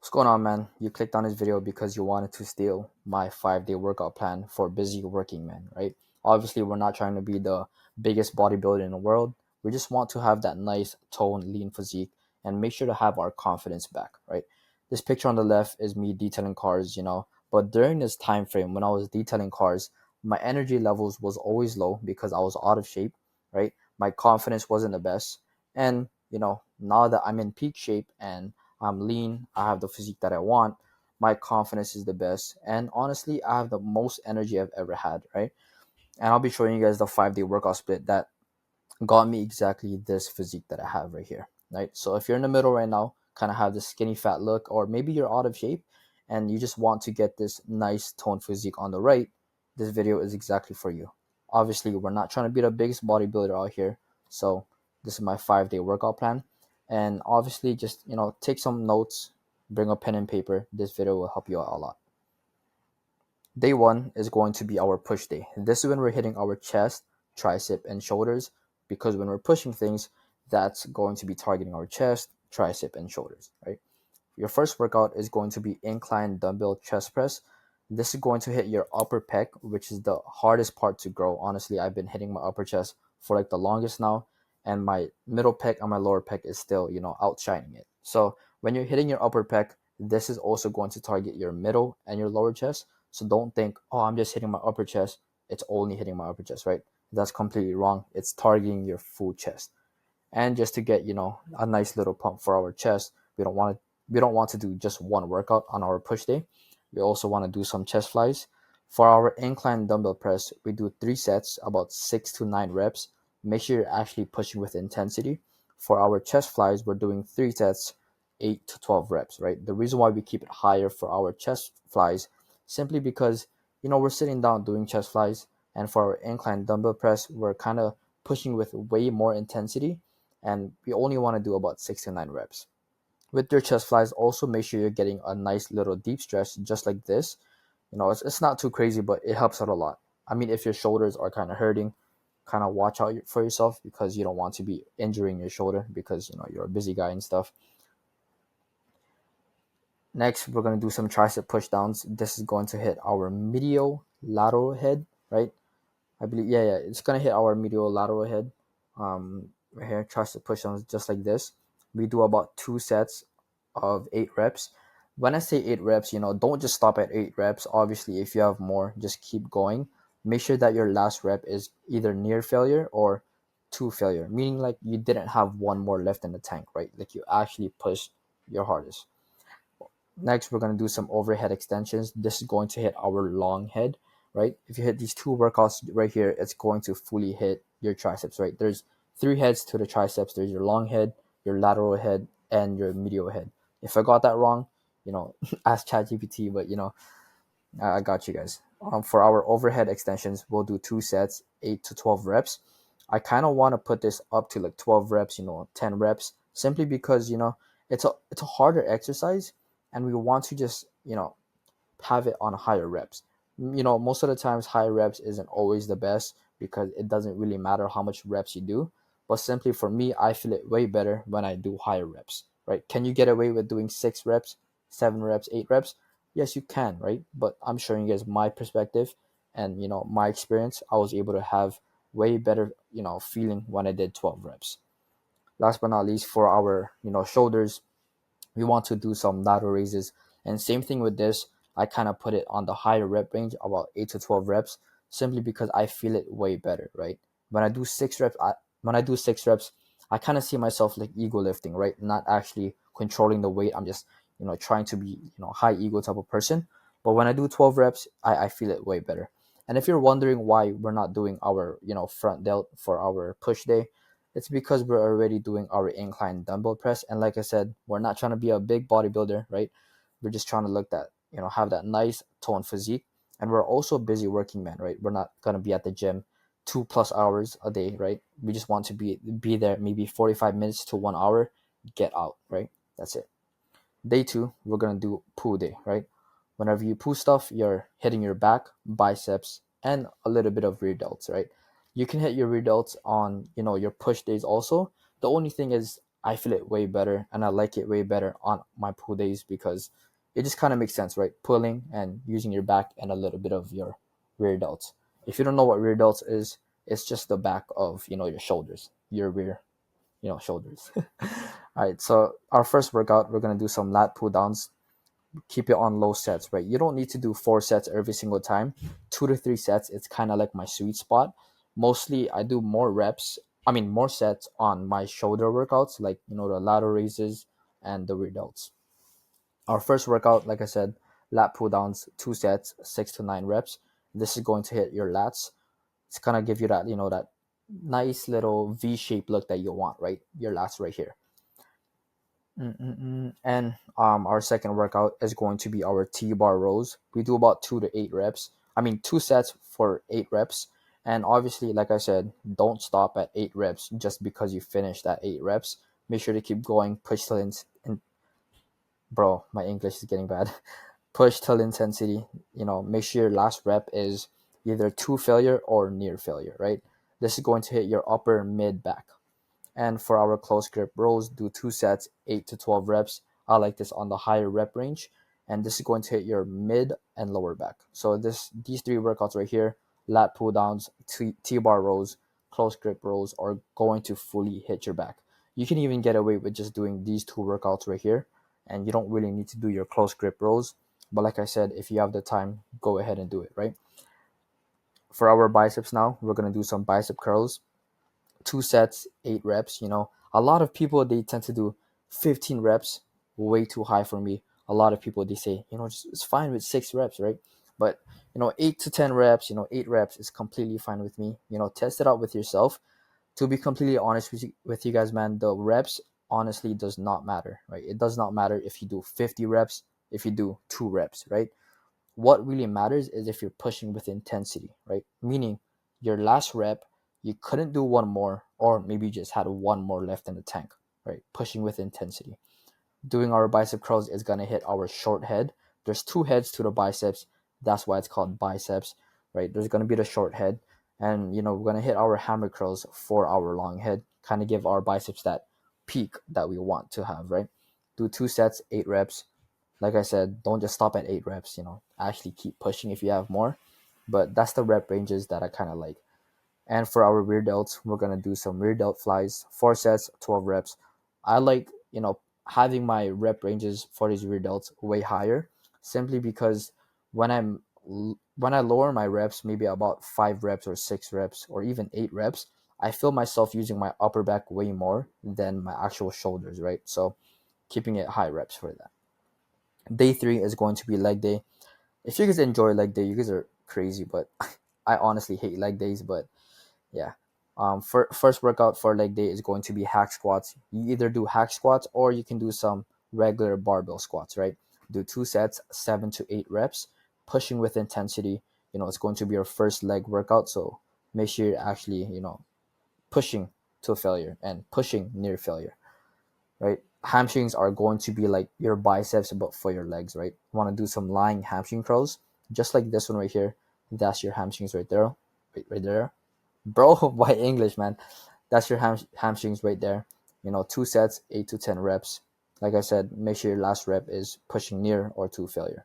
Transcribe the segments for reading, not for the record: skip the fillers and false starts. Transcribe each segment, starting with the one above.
What's going on, man? You clicked on this video because you wanted to steal my 5 day workout plan for busy working men, right? Obviously, we're not trying to be the biggest bodybuilder in the world. We just want to have that nice, toned, lean physique and make sure to have our confidence back, right? This picture on the left is me detailing cars. But during this time frame when I was detailing cars, my energy levels was always low because I was out of shape, right? My confidence wasn't the best. And now that I'm in peak shape and I'm lean, I have the physique that I want, my confidence is the best. And honestly, I have the most energy I've ever had, right? And I'll be showing you guys the 5 day workout split that got me exactly this physique that I have right here, right? So if you're in the middle right now, kind of have this skinny fat look, or maybe you're out of shape and you just want to get this nice toned physique on the right, this video is exactly for you. Obviously, we're not trying to be the biggest bodybuilder out here, so this is my 5 day workout plan. And obviously, just take some notes, bring a pen and paper. This video will help you out a lot. Day one is going to be our push day. This is when we're hitting our chest, tricep, and shoulders, because when we're pushing things, that's going to be targeting our chest, tricep, and shoulders, right? Your first workout is going to be incline dumbbell chest press. This is going to hit your upper pec, which is the hardest part to grow. Honestly, I've been hitting my upper chest for like the longest now, and my middle pec and my lower pec is still outshining it. So when you're hitting your upper pec, this is also going to target your middle and your lower chest. So don't think, oh, I'm just hitting my upper chest. It's only hitting my upper chest, right? That's completely wrong. It's targeting your full chest. And just to get a nice little pump for our chest, we don't want to do just one workout on our push day. We also want to do some chest flies. For our incline dumbbell press, we do 3 sets, about 6 to 9 reps. Make sure you're actually pushing with intensity. For our chest flies, we're doing 3 sets, 8 to 12 reps, right? The reason why we keep it higher for our chest flies, simply because we're sitting down doing chest flies, and for our incline dumbbell press, we're kind of pushing with way more intensity, and we only want to do about 6 to 9 reps. With your chest flies, also make sure you're getting a nice little deep stretch just like this. It's not too crazy, but it helps out a lot. I mean, if your shoulders are kind of hurting, kind of watch out for yourself, because you don't want to be injuring your shoulder because you're a busy guy and stuff. Next, we're going to do some tricep push downs. This is going to hit our medial lateral head, right? I believe, yeah, it's gonna hit our medial lateral head. Right here, tricep push downs just like this. We do about 2 sets of 8 reps. When I say 8 reps, don't just stop at 8 reps. Obviously, if you have more, just keep going. Make sure that your last rep is either near failure or to failure, meaning like you didn't have one more left in the tank, right? Like you actually pushed your hardest. Next, we're going to do some overhead extensions. This is going to hit our long head, right? If you hit these 2 workouts right here, it's going to fully hit your triceps, right? There's 3 heads to the triceps. There's your long head, your lateral head, and your medial head. If I got that wrong, ask ChatGPT, but I got you guys. For our overhead extensions, we'll do 2 sets, 8 to 12 reps. I kind of want to put this up to like 12 reps, 10 reps, simply because it's a harder exercise, and we want to just have it on higher reps. Most of the times higher reps isn't always the best because it doesn't really matter how much reps you do. But simply for me, I feel it way better when I do higher reps, right? Can you get away with doing 6 reps, 7 reps, 8 reps? Yes, you can, right? But I'm showing you guys my perspective and my experience. I was able to have way better feeling when I did 12 reps. Last but not least, for our shoulders, we want to do some lateral raises. And same thing with this, I kind of put it on the higher rep range, about 8 to 12 reps, simply because I feel it way better, right? When I do 6 reps, I kind of see myself like ego lifting, right? Not actually controlling the weight. I'm just trying to be high ego type of person. But when I do 12 reps, I feel it way better. And if you're wondering why we're not doing our front delt for our push day, it's because we're already doing our incline dumbbell press. And like I said, we're not trying to be a big bodybuilder, right? We're just trying to look have that nice toned physique. And we're also busy working men, right? We're not gonna be at the gym 2+ hours a day, right? We just want to be there maybe 45 minutes to 1 hour, get out, right? That's it. Day two, we're gonna do pull day, right? Whenever you pull stuff, you're hitting your back, biceps, and a little bit of rear delts, right? You can hit your rear delts on your push days also. The only thing is, I feel it way better, and I like it way better on my pull days because it just kind of makes sense, right? Pulling and using your back and a little bit of your rear delts. If you don't know what rear delts is, it's just the back of your shoulders, your rear shoulders. All right, so our first workout, we're gonna do some lat pull downs. Keep it on low sets, right? You don't need to do 4 sets every single time. 2 to 3 sets, it's kind of like my sweet spot. Mostly, I do more reps. I mean, more sets on my shoulder workouts, like the lateral raises and the rear delts. Our first workout, like I said, lat pull downs, 2 sets, 6 to 9 reps. This is going to hit your lats. It's gonna give you that that nice little V-shaped look that you want, right? Your lats right here. And our second workout is going to be our T-bar rows. We do about 2 to 8 reps. I mean, 2 sets for 8 reps. And obviously, like I said, don't stop at 8 reps just because you finished at 8 reps. Make sure to keep going. Push till bro, my English is getting bad. Push till intensity. Make sure your last rep is either to failure or near failure, right? This is going to hit your upper mid back. And for our close grip rows, do 2 sets, 8 to 12 reps. I like this on the higher rep range. And this is going to hit your mid and lower back. So these 3 workouts right here, lat pull downs, T-bar rows, close grip rows, are going to fully hit your back. You can even get away with just doing these 2 workouts right here. And you don't really need to do your close grip rows. But like I said, if you have the time, go ahead and do it, right? For our biceps now, we're going to do some bicep curls. 2 sets, 8 reps. A lot of people, they tend to do 15 reps, way too high for me. A lot of people, they say, it's fine with 6 reps, right? But 8 to 10 reps, 8 reps is completely fine with me. Test it out with yourself. To be completely honest with you guys, man, the reps honestly does not matter, right? It does not matter if you do 50 reps, if you do 2 reps, right? What really matters is if you're pushing with intensity, right? Meaning your last rep, you couldn't do one more, or maybe you just had one more left in the tank, right? Pushing with intensity. Doing our bicep curls is going to hit our short head. There's 2 heads to the biceps. That's why it's called biceps, right? There's going to be the short head. And, we're going to hit our hammer curls for our long head, kind of give our biceps that peak that we want to have, right? Do 2 sets, 8 reps. Like I said, don't just stop at 8 reps, actually keep pushing if you have more. But that's the rep ranges that I kind of like. And for our rear delts, we're going to do some rear delt flies, 4 sets, 12 reps. I like, having my rep ranges for these rear delts way higher, simply because when when I lower my reps, maybe about 5 reps or 6 reps or even 8 reps, I feel myself using my upper back way more than my actual shoulders, right? So keeping it high reps for that. Day 3 is going to be leg day. If you guys enjoy leg day, you guys are crazy, but I honestly hate leg days. But yeah, first workout for leg day is going to be hack squats. You either do hack squats or you can do some regular barbell squats, right? Do 2 sets, 7 to 8 reps, pushing with intensity. It's going to be your first leg workout, so make sure you're actually pushing to failure and pushing near failure, right? Hamstrings are going to be like your biceps, but for your legs, right? You want to do some lying hamstring curls, just like this one right here. That's your hamstrings right there, right there, bro. Why English, man? That's your hamstrings right there. 2 sets, 8 to 10 reps. Like I said, make sure your last rep is pushing near or to failure.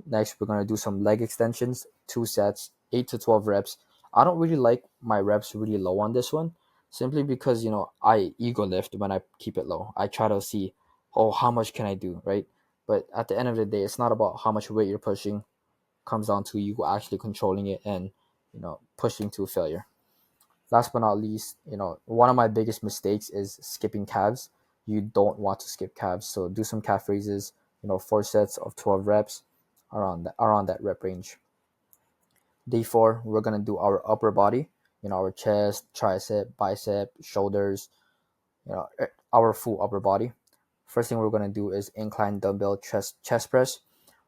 Next, we're gonna do some leg extensions. 2 sets, 8 to 12 reps. I don't really like my reps really low on this one, simply because I ego lift when I keep it low. I try to see, oh, how much can I do, right? But at the end of the day, it's not about how much weight you're pushing. It comes down to you actually controlling it and pushing to failure. Last but not least, one of my biggest mistakes is skipping calves. You don't want to skip calves, so do some calf raises. 4 sets of 12 reps, around that rep range. Day 4, we're gonna do our upper body. Our chest, tricep, bicep, shoulders. Our full upper body. First thing we're gonna do is incline dumbbell chest press.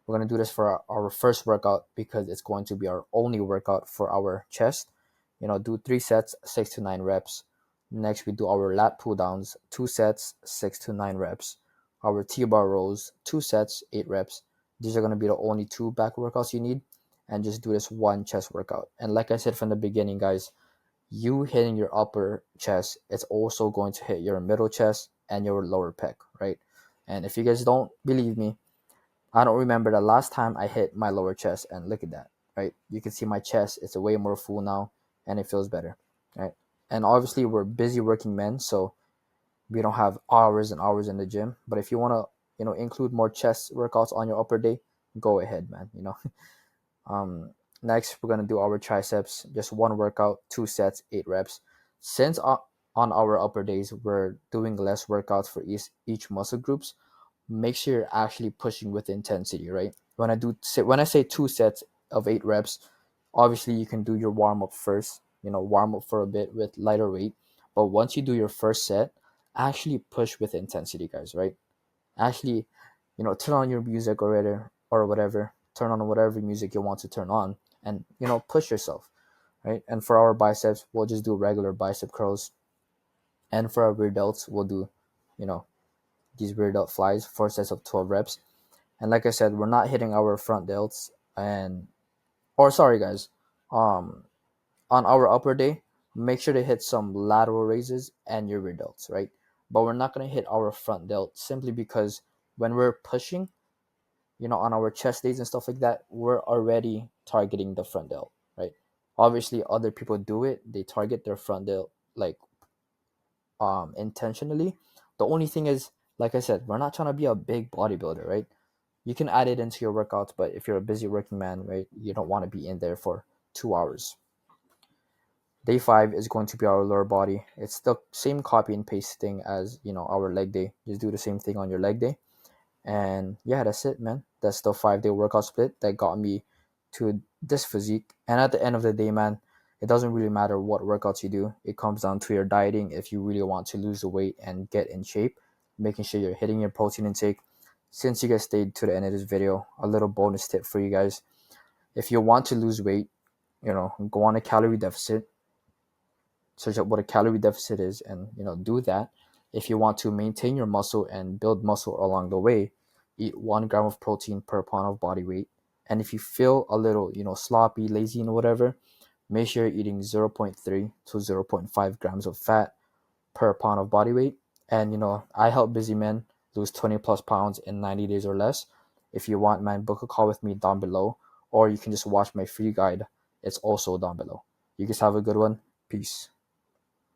We're gonna do this for our first workout because it's going to be our only workout for our chest. Do 3 sets, 6 to 9 reps. Next, we do our lat pull downs, 2 sets, 6 to 9 reps. Our T-bar rows, 2 sets, 8 reps. These are going to be the only 2 back workouts you need, and just do this one chest workout. And like I said from the beginning, guys, you hitting your upper chest, it's also going to hit your middle chest and your lower pec, right? And if you guys don't believe me, I don't remember the last time I hit my lower chest, and look at that, right? You can see my chest, it's way more full now, and it feels better, right? And obviously, we're busy working men, so we don't have hours and hours in the gym. But if you want to, include more chest workouts on your upper day, go ahead, man. Um, Next, we're gonna do our triceps. Just one workout, 2 sets, 8 reps. Since on our upper days we're doing less workouts for each muscle groups, make sure you're actually pushing with intensity, right? When I say 2 sets of 8 reps, obviously you can do your warm up first. Warm up for a bit with lighter weight. But once you do your first set, actually push with intensity, guys, right? Actually, turn on your music or whatever. Turn on whatever music you want to turn on, and push yourself, right? And for our biceps, we'll just do regular bicep curls, and for our rear delts, we'll do, you know, these rear delt flies, 4 sets of 12 reps. And like I said, we're not hitting our front delts, and or sorry guys, um, on our upper day, make sure to hit some lateral raises and your rear delts, right? But we're not gonna hit our front delt simply because when we're pushing, on our chest days and stuff like that, we're already targeting the front delt, right? Obviously, other people do it; they target their front delt like intentionally. The only thing is, like I said, we're not trying to be a big bodybuilder, right? You can add it into your workouts, but if you're a busy working man, right, you don't want to be in there for 2 hours. Day five is going to be our lower body. It's the same copy and paste thing as our leg day. Just do the same thing on your leg day. And yeah, that's it, man. That's the 5 day workout split that got me to this physique. And at the end of the day, man, it doesn't really matter what workouts you do. It comes down to your dieting. If you really want to lose the weight and get in shape, making sure you're hitting your protein intake. Since you guys stayed to the end of this video, a little bonus tip for you guys. If you want to lose weight, go on a calorie deficit, search up what a calorie deficit is, and do that. If you want to maintain your muscle and build muscle along the way, eat 1 gram of protein per pound of body weight. And if you feel a little sloppy, lazy, and whatever, make sure you're eating 0.3 to 0.5 grams of fat per pound of body weight. And I help busy men lose 20 plus pounds in 90 days or less. If you want, man, book a call with me down below, or you can just watch my free guide. It's also down below. You guys have a good one. Peace.